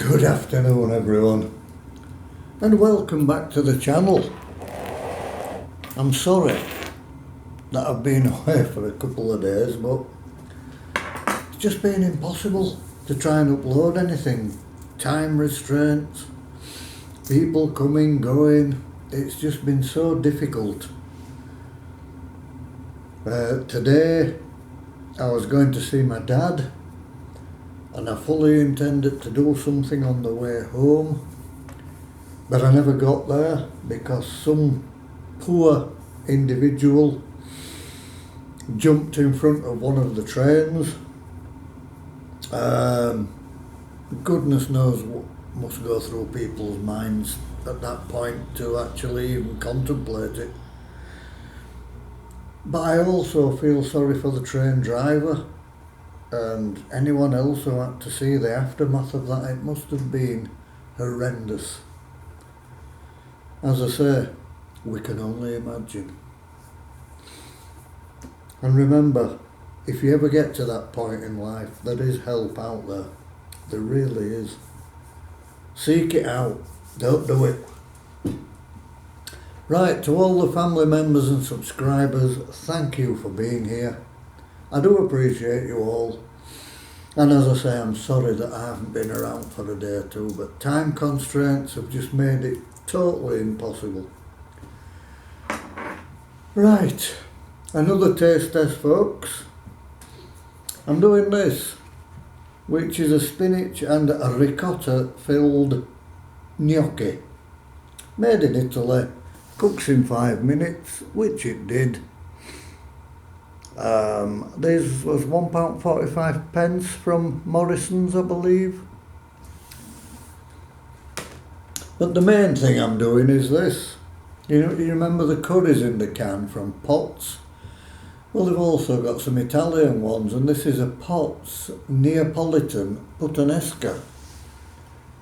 Good afternoon everyone, and welcome back to the channel. I'm sorry that I've been away for a couple of days, but it's just been impossible to try and upload anything. Time restraints, people coming, going, it's just been so difficult. Today I was going to see my dad, and I fully intended to do something on the way home, but I never got there because some poor individual jumped in front of one of the trains. Goodness knows what must go through people's minds at that point to actually even contemplate it. But I also feel sorry for the train driver and anyone else who had to see the aftermath of that. It must have been horrendous. As I say, we can only imagine. And remember, if you ever get to that point in life, there is help out there. There really is. Seek it out. Don't do it. Right, to all the family members and subscribers, thank you for being here. I do appreciate you all, and as I say, I'm sorry that I haven't been around for a day or two, but time constraints have just made it totally impossible. Right, another taste test folks. I'm doing this, which is a spinach and a ricotta filled gnocchi, made in Italy, cooks in 5 minutes, which it did. This was £1.45 from Morrisons, I believe. But the main thing I'm doing is this. You remember the curries in the can from Potts? Well, they've also got some Italian ones, and this is a Potts Neapolitan Puttanesca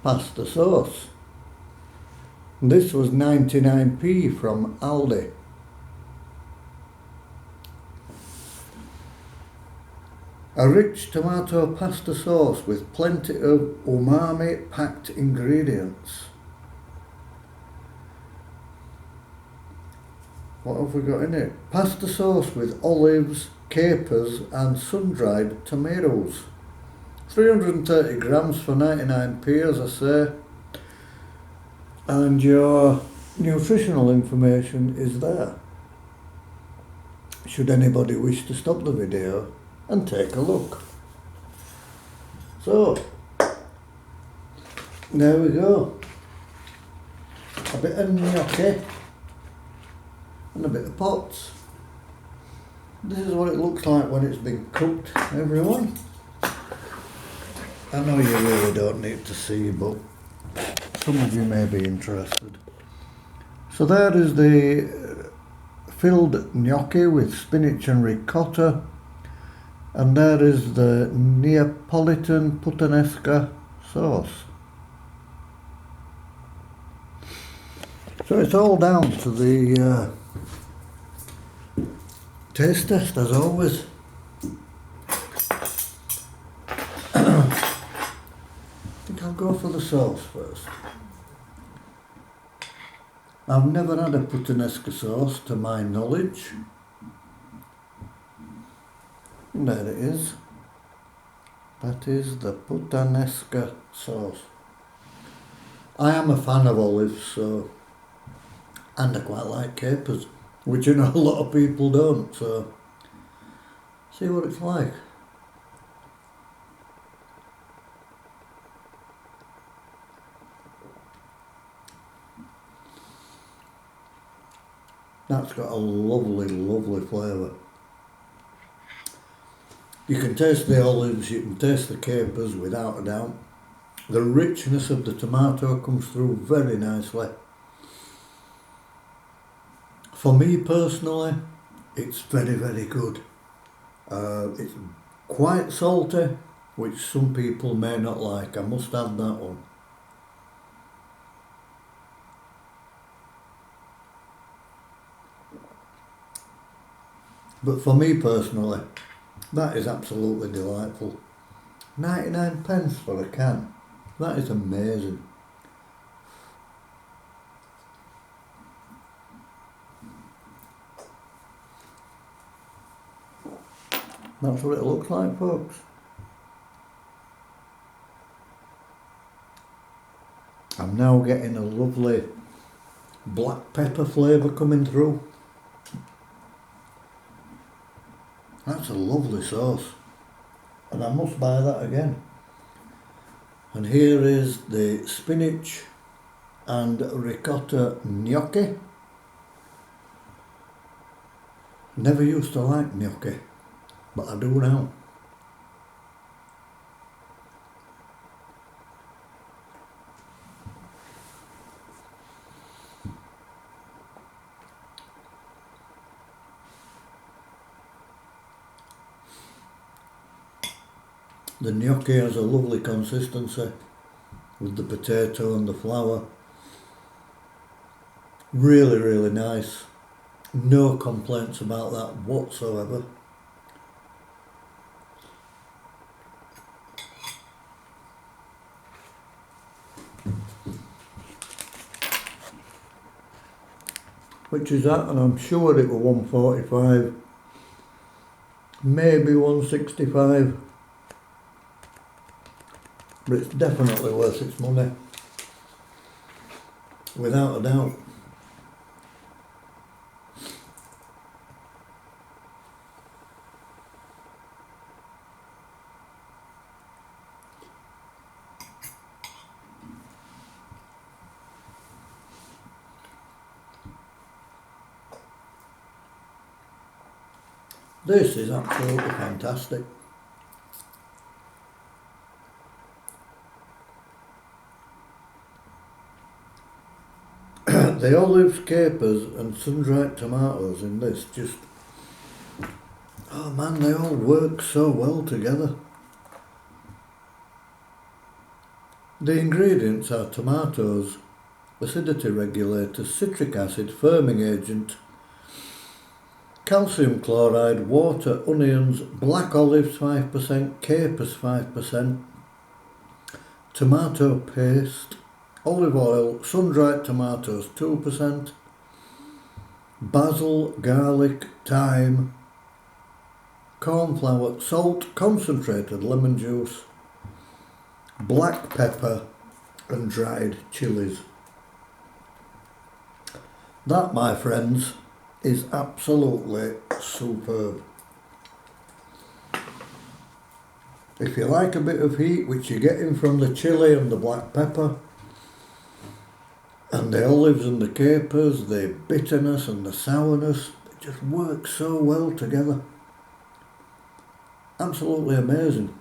pasta sauce. And this was 99p from Aldi. A rich tomato pasta sauce with plenty of umami packed ingredients. What have we got in it? Pasta sauce with olives, capers and sun-dried tomatoes. 330 grams for 99p, as I say. And your nutritional information is there, should anybody wish to stop the video and take a look. So, there we go. A bit of gnocchi and a bit of Potts. This is what it looks like when it's been cooked, everyone. I know you really don't need to see, but some of you may be interested. So there is the filled gnocchi with spinach and ricotta, and there is the Neapolitan Puttanesca sauce. So it's all down to the taste test, as always. I think I'll go for the sauce first. I've never had a Puttanesca sauce to my knowledge. And there it is. That is the Puttanesca sauce. I am a fan of olives, so, and I quite like capers, which I know a lot of people don't, so see what it's like. That's got a lovely, lovely flavour. You can taste the olives, you can taste the capers without a doubt. The richness of the tomato comes through very nicely. For me personally, it's very, very good. It's quite salty, which some people may not like. I must add that one. But for me personally, that is absolutely delightful. 99 pence for a can. That is amazing. That's what it looks like, folks. I'm now getting a lovely black pepper flavour coming through. That's a lovely sauce, and I must buy that again. And here is the spinach and ricotta gnocchi. Never used to like gnocchi, but I do now. The gnocchi has a lovely consistency with the potato and the flour. Really, really nice. No complaints about that whatsoever. Which is that, and I'm sure it was 145, maybe 165. But it's definitely worth its money, without a doubt. This is absolutely fantastic. The olives, capers and sun-dried tomatoes in this just, oh man, they all work so well together. The ingredients are tomatoes, acidity regulator, citric acid, firming agent, calcium chloride, water, onions, black olives 5%, capers 5%, tomato paste, olive oil, sun-dried tomatoes 2%, basil, garlic, thyme, corn flour, salt, concentrated lemon juice, black pepper and dried chilies. That, my friends, is absolutely superb. If you like a bit of heat, which you're getting from the chilli and the black pepper, and the olives and the capers, the bitterness and the sourness, it just works so well together. Absolutely amazing.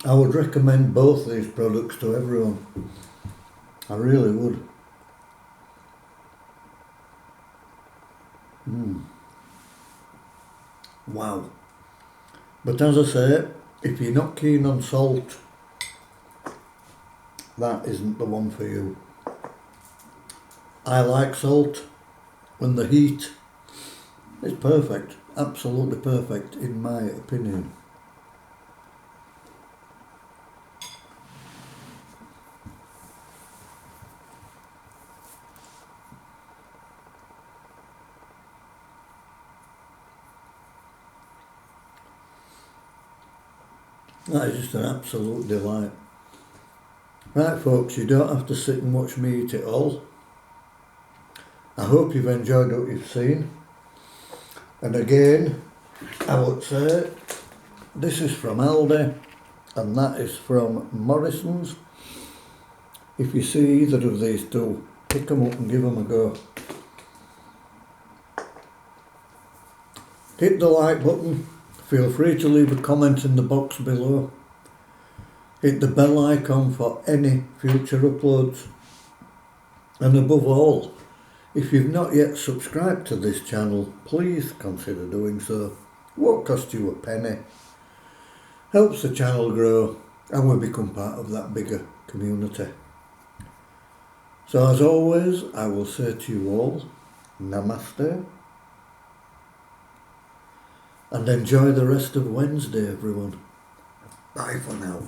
I would recommend both these products to everyone. I really would. Wow. But as I say, if you're not keen on salt, that isn't the one for you. I like salt when the heat is perfect, absolutely perfect in my opinion. That is just an absolute delight. Right folks, you don't have to sit and watch me eat it all. I hope you've enjoyed what you've seen. And again, I would say, this is from Aldi and that is from Morrisons. If you see either of these two, pick them up and give them a go. Hit the like button. Feel free to leave a comment in the box below. Hit the bell icon for any future uploads. And above all, if you've not yet subscribed to this channel, please consider doing so. Won't cost you a penny. Helps the channel grow and we become part of that bigger community. So as always, I will say to you all, Namaste, and enjoy the rest of Wednesday, everyone. Bye for now.